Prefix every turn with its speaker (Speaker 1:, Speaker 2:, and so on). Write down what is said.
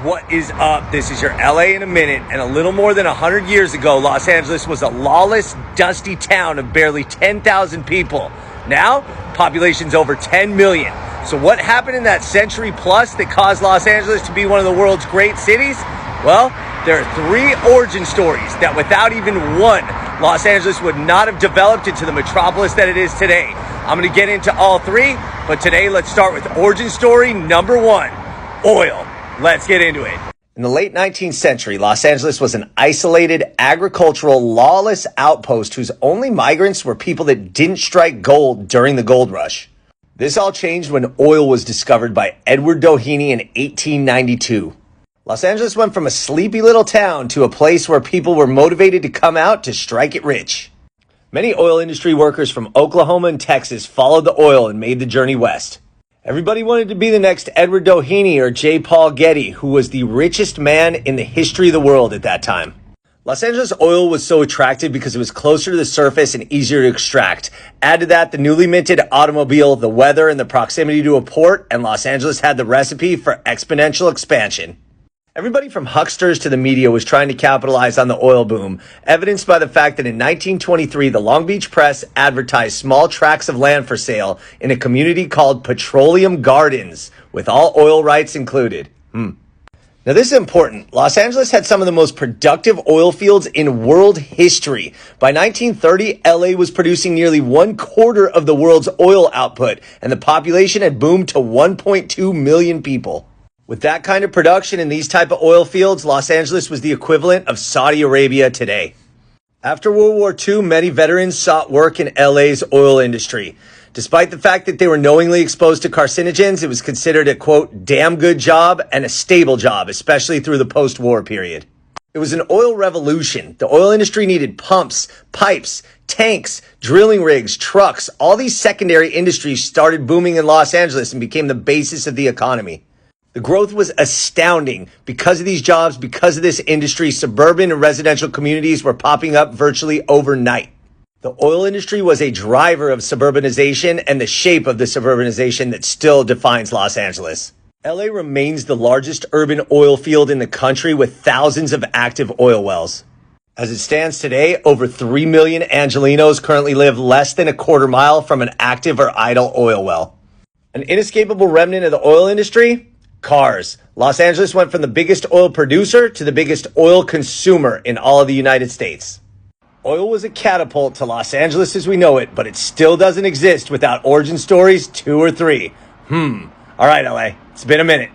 Speaker 1: What is up? This is your LA in a minute, and a little more than 100 years ago, Los Angeles was a lawless, dusty town of barely 10,000 people. Now, population's over 10 million. So what happened in that century plus that caused Los Angeles to be one of the world's great cities? Well, there are three origin stories that without even one, Los Angeles would not have developed into the metropolis that it is today. I'm going to get into all three, but today let's start with origin story number one, oil. Let's get into it. In the late 19th century, Los Angeles was an isolated, agricultural, lawless outpost whose only migrants were people that didn't strike gold during the gold rush. This all changed when oil was discovered by Edward Doheny in 1892. Los Angeles went from a sleepy little town to a place where people were motivated to come out to strike it rich. Many oil industry workers from Oklahoma and Texas followed the oil and made the journey west. Everybody wanted to be the next Edward Doheny or J. Paul Getty, who was the richest man in the history of the world at that time. Los Angeles oil was so attractive because it was closer to the surface and easier to extract. Add to that the newly minted automobile, the weather, and the proximity to a port, and Los Angeles had the recipe for exponential expansion. Everybody from hucksters to the media was trying to capitalize on the oil boom, evidenced by the fact that in 1923, the Long Beach Press advertised small tracts of land for sale in a community called Petroleum Gardens, with all oil rights included. Now this is important. Los Angeles had some of the most productive oil fields in world history. By 1930, LA was producing nearly 1/4 of the world's oil output, and the population had boomed to 1.2 million people. With that kind of production in these type of oil fields, Los Angeles was the equivalent of Saudi Arabia today. After World War II, many veterans sought work in LA's oil industry. Despite the fact that they were knowingly exposed to carcinogens, it was considered a, quote, damn good job and a stable job, especially through the post-war period. It was an oil revolution. The oil industry needed pumps, pipes, tanks, drilling rigs, trucks. All these secondary industries started booming in Los Angeles and became the basis of the economy. The growth was astounding. Because of these jobs, because of this industry, suburban and residential communities were popping up virtually overnight. The oil industry was a driver of suburbanization and the shape of the suburbanization that still defines Los Angeles. LA remains the largest urban oil field in the country with thousands of active oil wells. As it stands today, over 3 million Angelenos currently live less than a quarter mile from an active or idle oil well. An inescapable remnant of the oil industry? Cars. Los Angeles went from the biggest oil producer to the biggest oil consumer in all of the United States. Oil was a catapult to Los Angeles as we know it, but it still doesn't exist without origin stories 2 or 3. All right, LA, it's been a minute.